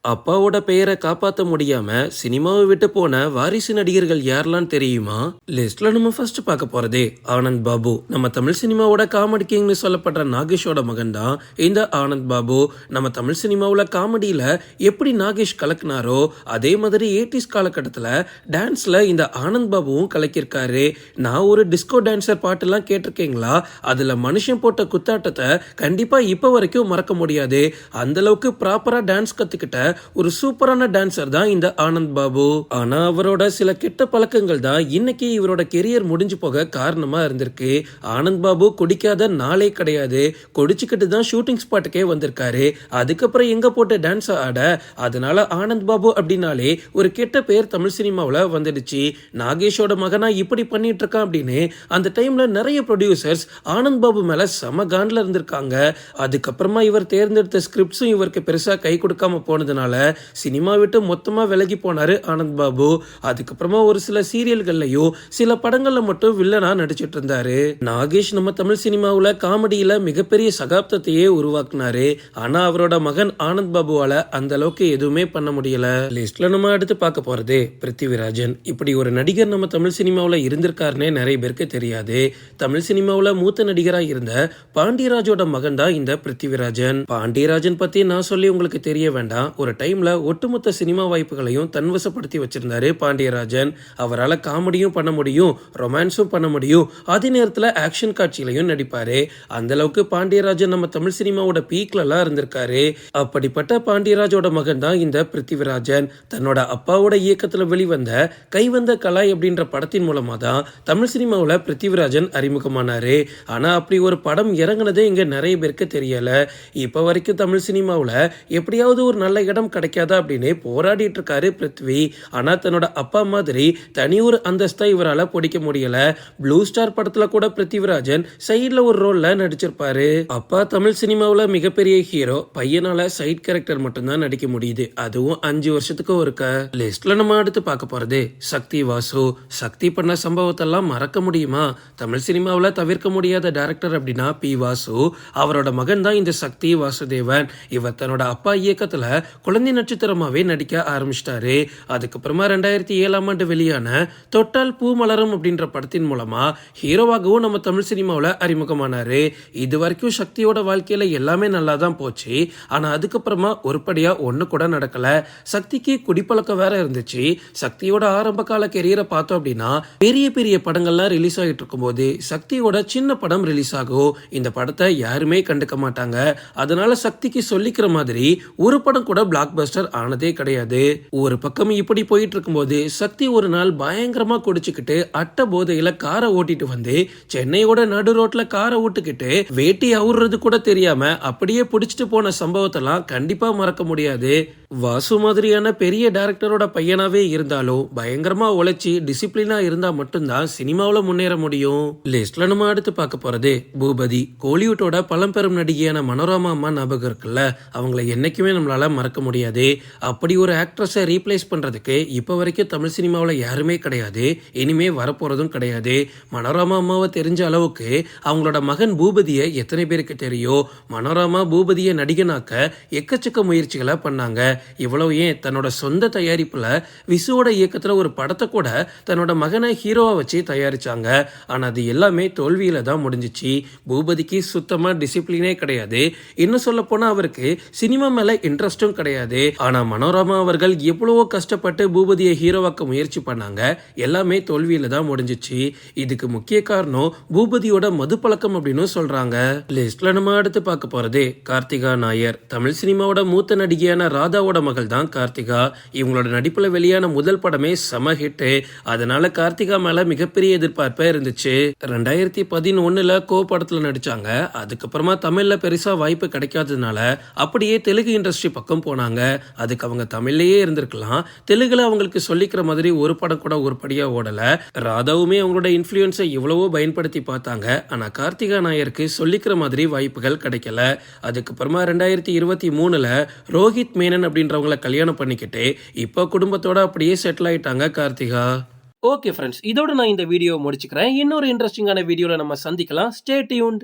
அப்பாவோட பெயரை காப்பாத்த முடியாம சினிமாவை விட்டு போன வாரிசு நடிகர்கள் யாரெல்லாம் தெரியுமா? லிஸ்ட்ல நம்ம ஃபர்ஸ்ட் பார்க்க போறதே ஆனந்த் பாபு. நம்ம தமிழ் சினிமாவோட காமெடி கிங்னு சொல்லப்படுற நாகேஷோட மகன் தான் இந்த ஆனந்த் பாபு. நம்ம தமிழ் சினிமாவுல காமெடியில எப்படி நாகேஷ் கலக்குனாரோ அதே மாதிரி 80s காலகட்டத்துல டான்ஸ்ல இந்த ஆனந்த் பாபுவும் கலக்கியிருக்காரு. நான் ஒரு டிஸ்கோ டான்சர் பாட்டுலாம் கேட்டிருக்கீங்களா? அதுல மனுஷன் போட்ட குத்தாட்டத்தை கண்டிப்பா இப்ப வரைக்கும் மறக்க முடியாது. அந்த அளவுக்கு ப்ராப்பரா டான்ஸ் கத்துக்கிட்ட ஒரு சூப்பரான டான்சர் தான் இந்த ஆனந்த் பாபு. ஆனா அவரோட சில கெட்ட பழக்கங்கள் தான் இன்னைக்கு இவரோட கெரியர் முடிஞ்சு போக காரணமா இருந்திருக்கு. ஆனந்த் பாபு குடிக்காத நாளே கிடையாது. குடிச்சுக்கிட்டு தான் ஷூட்டிங் ஸ்பாட்டுக்கே வந்திருக்காரு. அதுக்கப்புறம் எங்க போட்டு டான்ஸ் ஆட, அதனால ஆனந்த் பாபு அப்படின்னாலே ஒரு கெட்ட பேர் தமிழ் சினிமாவில் வந்துடுச்சு. நாகேஷோட மகனா இப்படி பண்ணிட்டு இருக்கான் அப்படின்னு அந்த டைம்ல நிறைய ப்ரொடியூசர்ஸ் ஆனந்த் பாபு மேல செம காண்டில் இருந்திருக்காங்க. அதுக்கப்புறமா இவர் தேர்ந்தெடுத்த ஸ்கிரிப்ட்ஸும் இவருக்கு பெருசா கை கொடுக்காம போனதுனால சினிமா விட்டு மொத்தமா விலகி போனாரு ஆனந்த் பாபு. அதுக்கப்புறமா ஒரு சில சீரியல்கள்லயும் சில படங்கள்ல மட்டும் வில்லனா நடிச்சிட்டு இருந்தாரு. நாகேஷ் நம்ம தமிழ் சினிமாவுல காமெடியில மிகப்பெரிய சகாப்தத்தையே உருவாக்குனாரு. ஆனா அவரோட மகன் ஆனந்த் பாபுவால அந்த அளவுக்கு எதுவுமே பண்ண முடியல. லிஸ்ட்ல நம்ம அடுத்து பார்க்க போறது பிருத்திவிராஜன். இப்படி ஒரு நடிகர் நம்ம தமிழ் சினிமாவுல இருந்திருக்காருன்னே நிறைய பேருக்கு தெரியாது. தமிழ் சினிமாவுல மூத்த நடிகரா இருந்த பாண்டியராஜோட மகன் தான் இந்த பிருத்திவிராஜன். பாண்டியராஜன் பத்தி நான் சொல்லி உங்களுக்கு தெரிய வேண்டாம். ஒரு டைம்ல ஒட்டுமொத்த சினிமா வாய்ப்புகளையும் தன்வசப்படுத்தி வச்சிருந்தாரு பாண்டியராஜன். அவரால் காமெடியும் பண்ண முடியும், ரொமான்ஸும் பண்ண முடியும், அதே நேரத்தில் ஆக்ஷன் காட்சியிலையும் நடிப்பாரு. அந்த அளவுக்கு பாண்டியராஜன் நம்ம தமிழ் சினிமாவோட பீக்ல எல்லாம் இருந்திருக்காரு. அப்படிப்பட்ட பாண்டியராஜோட மகன் தான் இந்த பிருத்திவிராஜன். தன்னோட அப்பாவோட இயக்கத்துல வெளிவந்த கைவந்த கலாய் அப்படின்ற படத்தின் மூலமா தான் தமிழ் சினிமாவில் பிருத்திவிராஜன் அறிமுகமானாரு. ஆனா அப்படி ஒரு படம் இறங்குனதே இங்க நிறைய பேருக்கு தெரியல. இப்ப வரைக்கும் தமிழ் சினிமாவில் எப்படியாவது ஒரு நல்ல இடம் கிடைக்காதா அப்படின்னு போராடிட்டு இருக்காரு பிருத்வி. ஆனா தன்னோட அப்பா மாதிரி தனி ஒரு அந்தஸ்தா இவரால பிடிக்க முடியல. ப்ளூ ஸ்டார் படத்துல கூட பிருத்திவிராஜன் சைட்ல ஒரு ரோல்ல நடிச்சிருப்பாரு. அப்பா தமிழ் சினிமாவுல மிகப்பெரிய ஹீரோ, பையனால சைட் கேரக்டர் மட்டும்தான் நடிக்க முடியுது, அதுவும் 5 வருஷத்துக்கு ஒருக்க. லிஸ்ட்ல நம்ம அடுத்து பார்க்க போறது சக்தி வாசு. சக்தி பண்ண சம்பவத்தெல்லாம் மறக்க முடியுமா? தமிழ் சினிமாவில் தவிர்க்க முடியாத டைரக்டர் அப்படின்னா பி வாசு. அவரோட மகன் தான் இந்த சக்தி வாசுதேவன். இவர் தன்னோட அப்பா இயக்கத்துல குழந்தை நட்சத்திரமாவே நடிக்க ஆரம்பிச்சிட்டாரு. அதுக்கப்புறமா 2007ஆம் ஆண்டு வெளியான தொட்டால் பூ மலரும் அப்படின்ற படத்தின் மூலமா ஹீரோவாகவும் நம்ம தமிழ் சினிமாவில் அறிமுகமானாரு. இது வரைக்கும் சக்தியோட வாழ்க்கையில எல்லாமே நல்லா தான் போச்சு. ஆனா அதுக்கப்புறமா ஒருபடியா ஒண்ணு கூட நடக்கல. சக்திக்கு குடிப்பழக்கம் வேற இருந்துச்சு. சக்தியோட ஆரம்ப கால கெரியரை பார்த்தோம் அப்படின்னா பெரிய பெரிய படங்கள்லாம் ரிலீஸ் ஆகிட்டு இருக்கும்போது சக்தியோட சின்ன படம் ரிலீஸ் ஆகும். இந்த படத்தை யாருமே கண்டுக்க மாட்டாங்க. அதனால சக்திக்கு சொல்லிக்கிற மாதிரி ஒரு படம் கூட பிளாக் பஸ்டர் ஆனதே கிடையாது. ஒரு பக்கம் இப்படி போயிட்டு இருக்கும்போது சக்தி ஒரு நாள் பயங்கரமா குடிச்சுக்கிட்டு அட்ட போதையில காரை ஓட்டிட்டு வந்து சென்னையோட நடு ரோட்ல காரை ஓட்டுக்கிட்டு வேட்டி அவுறது கூட தெரியாம அப்படியே பிடிச்சிட்டு போன சம்பவத்தெல்லாம் கண்டிப்பா மறக்க முடியாது. வாசு மாதிரியான பெரிய டைரக்டரோட பையனாவே இருந்தாலும் பயங்கரமா உழைச்சி டிசிப்ளினா இருந்தா மட்டும்தான் சினிமாவில் முன்னேற முடியும். லிஸ்ட்ல நம்ம அடுத்து பார்க்க போறது பூபதி. கோலிவுட்டோட பழம்பெரும் நடிகையான மனோரமா அம்மா ஞாபகம் இருக்குல்ல, அவங்களை என்னைக்குமே நம்மளால மறக்க முடியாது. அப்படி ஒரு ஆக்ட்ரஸை ரீப்ளேஸ் பண்றதுக்கு இப்ப வரைக்கும் தமிழ் சினிமாவில் யாருமே கிடையாது, இனிமே வரப்போறதும் கிடையாது. மனோரமா அம்மாவை தெரிஞ்ச அளவுக்கு அவங்களோட மகன் பூபதியை எத்தனை பேருக்கு தெரியும்? மனோரமா பூபதியை நடிகனாக்க எக்கச்சக்க முயற்சிகளை பண்ணாங்க. இவ்வளவு ஏன் தன்னோட சொந்த தயாரிப்புல விசுவோட இயக்கத்துல ஒரு படத்தை கூட தன்னோட மகனை ஹீரோவா வச்சு தயாரிச்சாங்க. ஆனா அது எல்லாமே தோல்வியில தான் முடிஞ்சிச்சு. பூபதிக்கு சுத்தமா டிசிப்ளினே கிடையாது. இன்னும் சொல்ல போனா அவருக்கு சினிமா மேல இன்ட்ரெஸ்டும் கிடையாது. ஆனா மனோரமா அவர்கள் எவ்வளவோ கஷ்டப்பட்டு பூபதியை ஹீரோவாக்க முயற்சி பண்ணாங்க. எல்லாமே தோல்வியில தான் முடிஞ்சிச்சு. இதுக்கு முக்கிய காரணம் பூபதியோட மது பழக்கம் அப்படின்னு சொல்றாங்க. லிஸ்ட்ல நம்ம அடுத்து பார்க்க போறது கார்த்திகா நாயர். தமிழ் சினிமாவோட மூத்த நடிகையான ராதாவோட மகள் தான் கார்த்திகா. இவங்களோட நடிப்புல வெளியான முதல் படமே செம ஹிட். அதனால கார்த்திகா மேல மிகப்பெரிய எதிர்பார்ப்பே இருந்துச்சு. 2011ல கோ படத்துல நடிச்சாங்க. அதுக்கப்புறமா தமிழ்ல பெருசா வாய்ப்பு கிடைக்காததுனால அப்படியே தெலுங்கு இண்டஸ்ட்ரி பக்கம் போனாங்க. அதுக்கு அவங்க தமிழ்லயே இருந்திருக்கலாம். தெலுங்குல அவங்களுக்கு சொல்லிக்கிற மாதிரி ஒரு படம் கூட ஒருபடியா ஓடல. ராதாவுமே அவங்களோட இன்ஃபுளுன்ஸை எவ்வளவோ பயன்படுத்தி பார்த்தாங்க. ஆனா கார்த்திகா நாயருக்கு சொல்லிக்கிற மாதிரி வாய்ப்புகள் கிடைக்கல. அதுக்கப்புறமா 2023ல ரோஹித் மேனன் அப்படின்றவங்கள கல்யாணம் பண்ணிக்கிட்டு இப்போ குடும்பத்தோட அப்படியே செட்டில் ஆயிட்டாங்க கார்த்திகா. ஓகே ஃப்ரெண்ட்ஸ், இதோட நான் இந்த வீடியோ முடிச்சுக்கிறேன். இன்னொரு இன்ட்ரெஸ்டிங்கான வீடியோல நம்ம சந்திக்கலாம். Stay tuned.